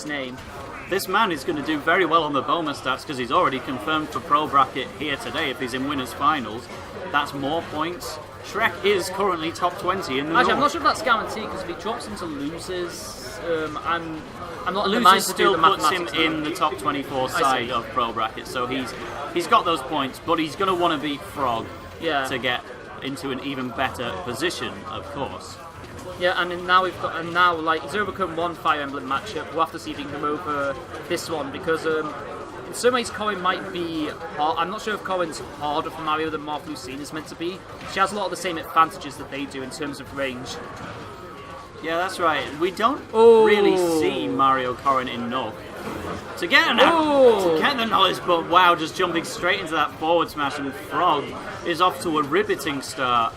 Shrek's name. This man is going to do very well on the bonus stats because he's already confirmed for Pro Bracket here today if he's in Winners Finals. That's more points. Shrek is currently top 20 in the Actually, I'm not North. sure if that's guaranteed because if he drops into losers, I'm not in the Losers mind to do still the puts him mathematics. in the top 24 side of Pro Bracket, so he's got those points, but he's going to want to beat Frog to get into an even better position, of course. Yeah, and now like he's overcome one Fire Emblem matchup. We'll have to see if he can come over this one because in some ways Corrin might be hard. I'm not sure if Corrin's harder for Mario than Marth Lucina is meant to be. She has a lot of the same advantages that they do in terms of range. Yeah, that's right. We don't really see Mario Corrin enough to get the knowledge, but wow, just jumping straight into that forward smash, and Frog is off to a riveting start.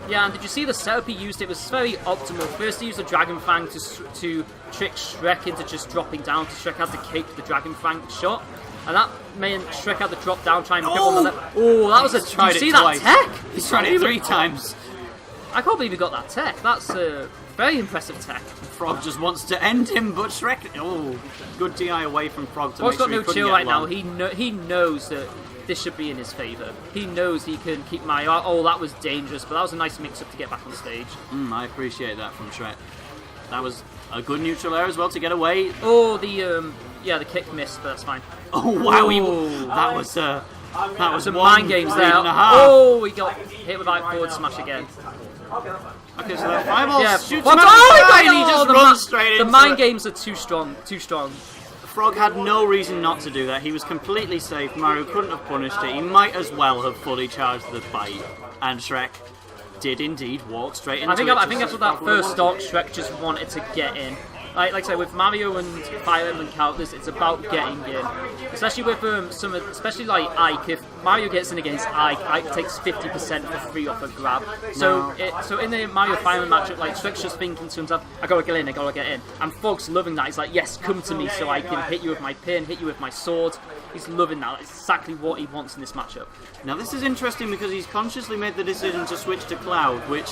Yeah, and did you see the setup he used? It was very optimal. First he used the Dragon Fang to trick Shrek into just dropping down, because Shrek had to cape the Dragon Fang shot. And that meant Shrek had to drop down, try and grip on the left. Oh, that was a... Did you see that tech? He's tried it 3 times. I can't believe he got that tech. That's a very impressive tech. Frog just wants to end him, but Shrek... Oh, good DI away from Frog to make sure he couldn't get chill right now. long. He knows that this should be in his favour. He knows he can keep Mario out. Oh, that was dangerous, but that was a nice mix-up to get back on stage. I appreciate that from Shrek. That was a good neutral air as well to get away. Oh, the kick missed, but that's fine. Oh, wow, that was some mind games there. Oh, we got hit with that forward smash again. Okay, so that fireball shoots him and he just runs straight into the mind games are too strong. Frog had no reason not to do that. He was completely safe. Mario couldn't have punished it. He might as well have fully charged the bite. And Shrek did indeed walk straight into it. I think after that first stock, Shrek just wanted to get in. Like I say, with Mario and Fire Emblem characters, it's about getting in. Especially with especially like Ike. If Mario gets in against Ike, Ike takes 50% for free off a grab. So in the Mario Fire Emblem matchup, like Shrek's just thinking to himself, I gotta get in. And Frog's loving that. He's like, yes, come to me so I can hit you with my pin, hit you with my sword. He's loving that. It's exactly what he wants in this matchup. Now this is interesting because he's consciously made the decision to switch to Cloud, which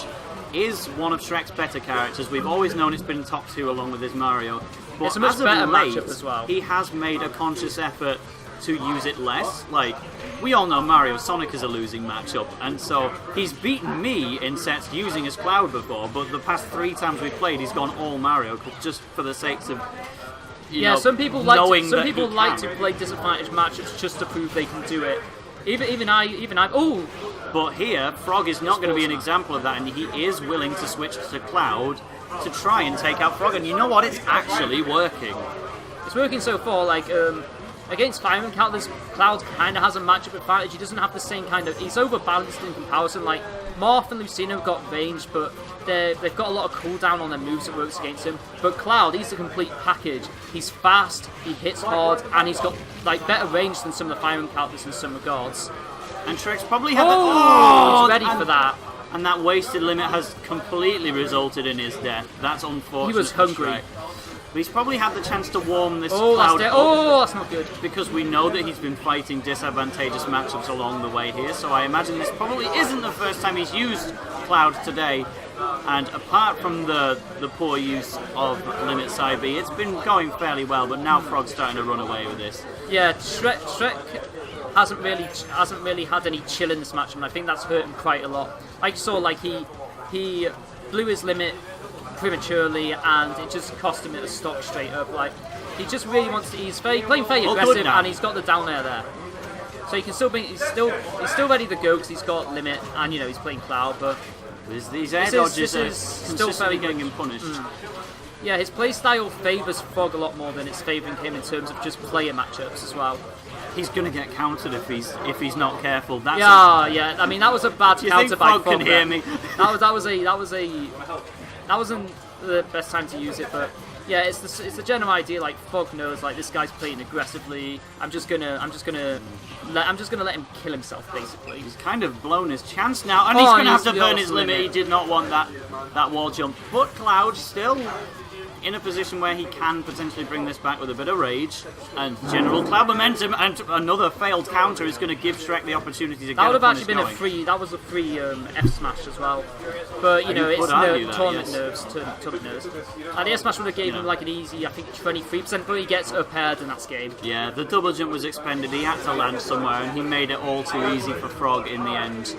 is one of Shrek's better characters. We've always known it's been top 2 along with his Mario. But it's a much better matchup as well. He has made a conscious effort to use it less. Like, we all know Mario Sonic is a losing matchup, and so he's beaten me in sets using his Cloud before, but the past 3 times we've played, he's gone all Mario, just for the sakes of some people like to play disadvantaged matchups just to prove they can do it. Even I. Oh, but here Frog is not going to be an example of that, and he is willing to switch to Cloud to try and take out Frog. And you know what? It's actually working. It's working so far. Like against Fire Emblem characters, Cloud kind of has a matchup advantage. He doesn't have the same kind of. He's overbalanced in comparison. Like Marth and Lucina have got range, but they've got a lot of cooldown on their moves that works against him. But Cloud, he's a complete package. He's fast, he hits hard, and he's got like better range than some of the Fire Emblem characters in some regards. And Shrek's probably had he's ready for that. And that wasted limit has completely resulted in his death. That's unfortunate. He was hungry. But he's probably had the chance to warm this Cloud up. That's not good. Because we know that he's been fighting disadvantageous matchups along the way here, so I imagine this probably isn't the first time he's used Cloud today. And apart from the poor use of Limit Side B, it's been going fairly well, but now Frog's starting to run away with this. Yeah, Shrek hasn't really had any chill in this match, and I think that's hurt him quite a lot. I saw like he blew his limit prematurely, and it just cost him a stock straight up. Like he just really wants to. He's playing very aggressive, and he's got the down air there. So he can still be. He's still ready to go because he's got limit, and he's playing Cloud, but. These air dodges are still very getting him punished. Yeah, his playstyle favours Frog a lot more than it's favouring him in terms of just player matchups as well. He's going to get countered if he's not careful. That's I mean, that was a bad counter by Frog. Can hear me? That wasn't the best time to use it, but yeah, it's the general idea. Like Frog knows, like this guy's playing aggressively. I'm just gonna let him kill himself, basically. He's kind of blown his chance now, and he's gonna have to burn his limit. He did not want that wall jump, but Cloud still in a position where he can potentially bring this back with a bit of rage and general cloud momentum, and another failed counter is going to give Shrek the opportunity to get That would a have actually punish been going. a free. That was a free F smash as well. But you know, it's tournament nerves. Tournament nerves. And the F smash would have gave him like an easy, I think 23%, but he gets up aired and that's game. Yeah, the double jump was expended. He had to land somewhere, and he made it all too easy for Frog in the end.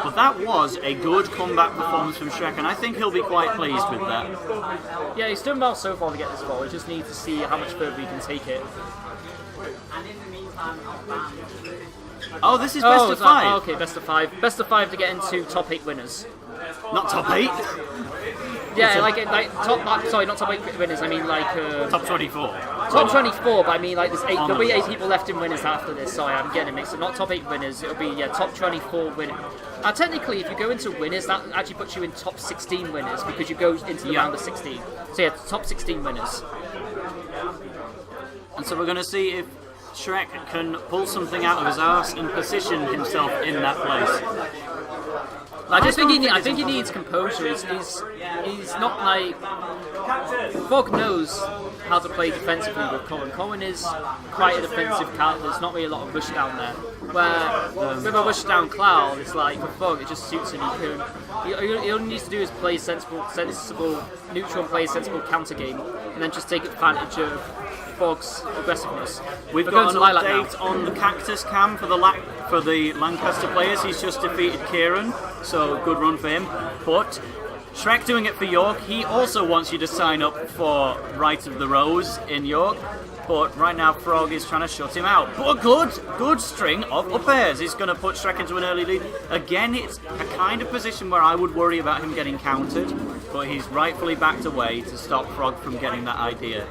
But that was a good comeback performance from Shrek, and I think he'll be quite pleased with that. Yeah, he's done well so far to get this far. We just need to see how much further he can take it. Oh, this is best of 5. Oh, okay, best of 5. Best of 5 to get into top 8 winners. Not top 8? Yeah, like top. Sorry, not top 8 winners. I mean like top 24. Top 24, but I mean like there'll be 8 people left in winners after this. Sorry, I'm getting it mixed up. Not top 8 winners. It'll be top 24 winners. Technically, if you go into winners, that actually puts you in top 16 winners because you go into the round of 16. So yeah, top 16 winners. And so we're going to see if Shrek can pull something out of his arse and position himself in that place. I think he needs composure. He's not like Frog knows how to play defensively with Corrin. Corrin is quite a defensive character. There's not really a lot of rush down there. Where with a rush down Cloud, it's like for Frog it just suits him. He only needs to do is play sensible, neutral and play a sensible counter game, and then just take advantage of Frog's aggressiveness. We've got an update on the Cactus Cam for the Lancaster players. He's just defeated Kieran, so good run for him. But Shrek doing it for York. He also wants you to sign up for Right of the Rose in York. But right now Frog is trying to shut him out. But a good string of up airs. He's going to put Shrek into an early lead. Again, it's a kind of position where I would worry about him getting countered. But he's rightfully backed away to stop Frog from getting that idea.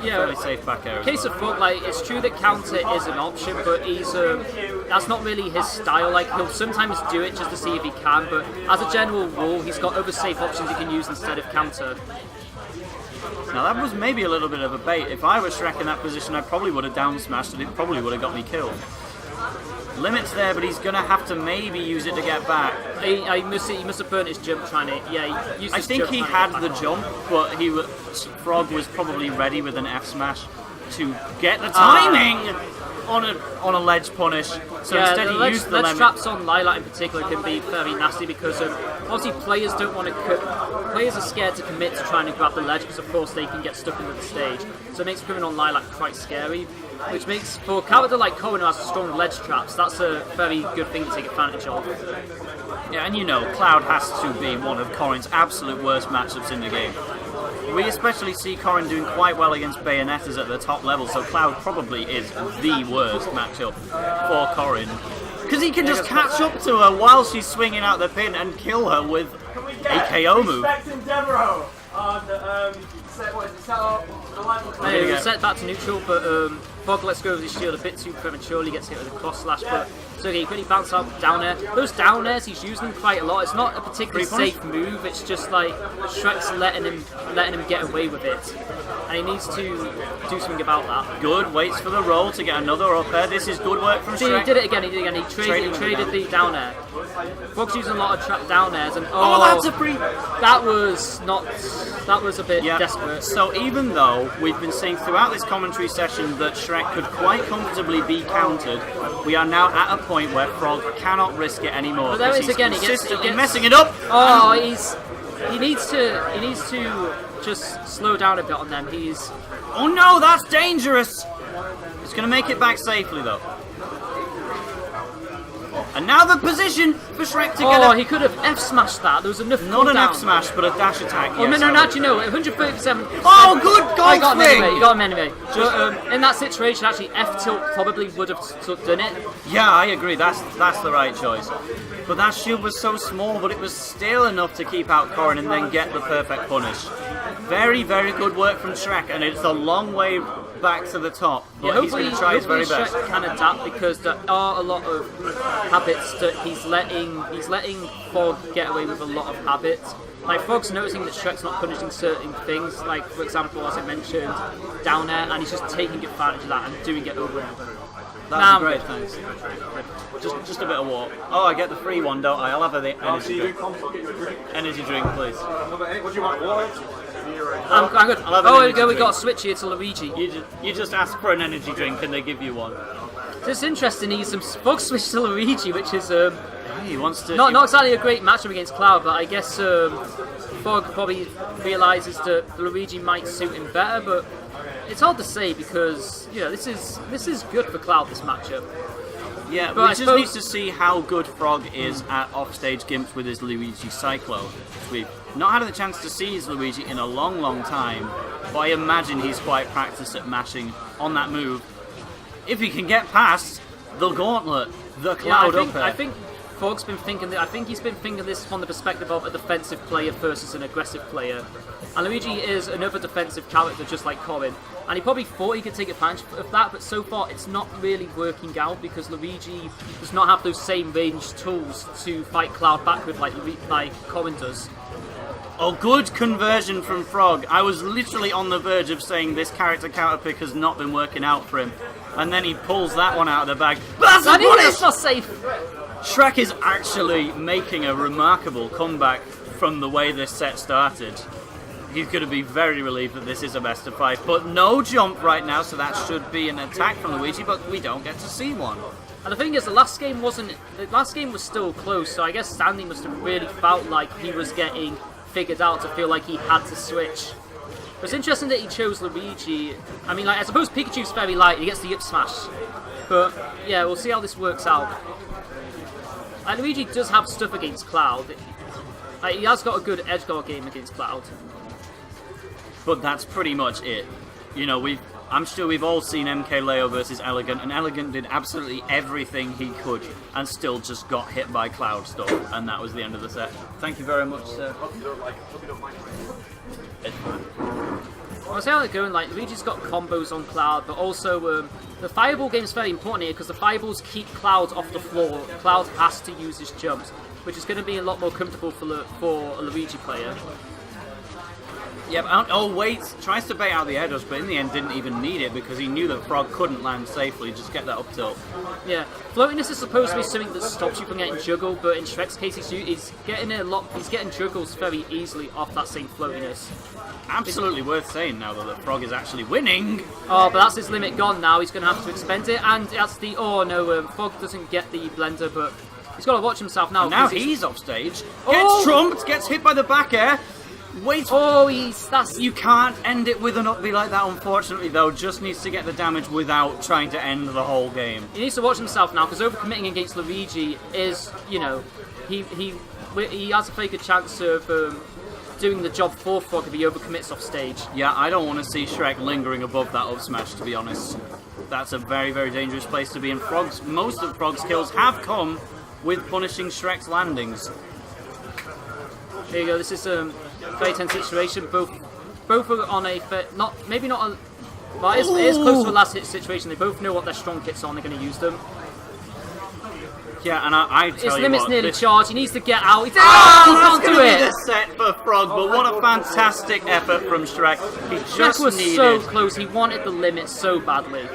Yeah, fairly safe back air. Case of Frog, like it's true that counter is an option, but that's not really his style. Like he'll sometimes do it just to see if he can, but as a general rule, he's got other safe options he can use instead of counter. Now that was maybe a little bit of a bait. If I was Shrek in that position, I probably would have down smashed and it probably would have got me killed. Limits there, but he's going to have to maybe use it to get back. He must have burnt his jump trying to... Yeah, he used I think he had the jump, but Frog was probably ready with an F smash to get the timing on a ledge punish. So yeah, instead he used the ledge traps on Lilac in particular can be very nasty because obviously players don't want to... Players are scared to commit to trying to grab the ledge because of course they can get stuck into the stage. So it makes coming on Lilac quite scary. Which makes, for a character like Corrin who has strong ledge traps, that's a very good thing to take advantage of. Yeah, and you know, Cloud has to be one of Corrin's absolute worst matchups in the game. We especially see Corrin doing quite well against Bayonettas at the top level, so Cloud probably is the worst matchup for Corrin. Because he can just catch up to her while she's swinging out the pin and kill her with a KO move. Set back to neutral, but Frog lets go of his shield a bit too prematurely, gets hit with a cross slash, but so he quickly bounces out down air. Those down airs, he's using them quite a lot. It's not a particularly safe move, it's just like Shrek's letting him get away with it. And he needs to do something about that. Good, waits for the roll to get another up air. This is good work from Shrek. He did it again, He traded the down air. Frog's using a lot of down airs, and that's a free... That was a bit desperate. So even though we've been saying throughout this commentary session that Shrek could quite comfortably be countered, we are now at a point where Frog cannot risk it anymore. But there he's again, consistently he gets messing it up. Oh, he needs to just slow down a bit on them. Oh no, that's dangerous. He's going to make it back safely though. And now the position for Shrek to get he could have F-smashed that. There was enough Not an cooldown. F-smash, but a dash attack. Oh, yes, no, actually, no. 137. Oh, good goal! He got him anyway. But, in that situation, actually, F-tilt probably would have done it. Yeah, I agree. That's the right choice. But that shield was so small, but it was still enough to keep out Corrin and then get the perfect punish. Very, very good work from Shrek, and it's a long way back to the top. But he's going to try his very best. Shrek can adapt because there are a lot of habits that he's letting Frog get away with a lot of habits. Like Frog's noticing that Shrek's not punishing certain things, like for example, as I mentioned, down air, and he's just taking advantage of that and doing it over and over. That's great, thanks. Just a bit of walk. Oh, I get the free one, don't I? I'll have the energy drink. Energy drink, please. What do you want? I'm good. I'll have an Oh, there we energy go. We drink. got a switch here to Luigi. You just ask for an energy drink and they give you one. So it's interesting. He's some Fog switch to Luigi, which is He wants to. not exactly a great matchup against Cloud, but I guess Fog probably realizes that Luigi might suit him better. But it's hard to say because this is good for Cloud, this matchup. Yeah, but we I just suppose- need to see how good Frog is at offstage gimps with his Luigi Cyclo. We've not had the chance to see his Luigi in a long, long time, but I imagine he's quite practiced at mashing on that move. If he can get past the gauntlet, the Cloud up there. I think Fog's been thinking that. I think he's been thinking this from the perspective of a defensive player versus an aggressive player. And Luigi is another defensive character, just like Corrin. And he probably thought he could take advantage of that, but so far it's not really working out because Luigi does not have those same ranged tools to fight Cloud back with like Corrin does. Oh, good conversion from Frog. I was literally on the verge of saying this character counter pick has not been working out for him. And then he pulls that one out of the bag. That's a punish! That's not safe. Shrek is actually making a remarkable comeback from the way this set started. He's going to be very relieved that this is a best of 5, but no jump right now, so that should be an attack from Luigi, but we don't get to see one. And the thing is, the last game was still close, so I guess Standing must have really felt like he was getting figured out to feel like he had to switch. But it's interesting that he chose Luigi. I mean, I suppose Pikachu's very light, he gets the up smash. But yeah, we'll see how this works out. Luigi does have stuff against Cloud. He has got a good edge guard game against Cloud. But that's pretty much it. I'm sure we've all seen MK Leo versus Elegant, and Elegant did absolutely everything he could and still just got hit by Cloud stuff, and that was the end of the set. Thank you very much, sir. I'll see how they're going. Like, Luigi's got combos on Cloud, but also the Fireball game is very important here because the Fireballs keep Cloud off the floor. Cloud has to use his jumps, which is going to be a lot more comfortable for a Luigi player. Yep, oh wait, tries to bait out the air dodge, but in the end didn't even need it because he knew that Frog couldn't land safely, just get that up tilt. Yeah, floatiness is supposed to be something that stops you from getting juggled, but in Shrek's case he's getting juggles very easily off that same floatiness. Absolutely worth saying now that Frog is actually winning. Oh, but that's his limit gone now, he's going to have to expend it, and that's the, Frog doesn't get the blender, but he's got to watch himself now. And now he's off stage, Oh! gets trumped, gets hit by the back air. Wait! Oh, You can't end it with an up B like that, unfortunately, though. Just needs to get the damage without trying to end the whole game. He needs to watch himself now, because overcommitting against Luigi is, he has a very good chance of doing the job for Frog if he overcommits off stage. Yeah, I don't want to see Shrek lingering above that up smash, to be honest. That's a very, very dangerous place to be, and most of Frog's kills have come with punishing Shrek's landings. There you go, this is a very tense situation. Both are on a well, it is close to a last hit situation. They both know what their strong hits are and they're going to use them. Yeah, and I tell His you limit's what, nearly this... charged. He needs to get out. He that's can't do gonna it. be the set for Frog, but what a fantastic effort from Shrek. He Shrek just was needed... so close. He wanted the limit so badly.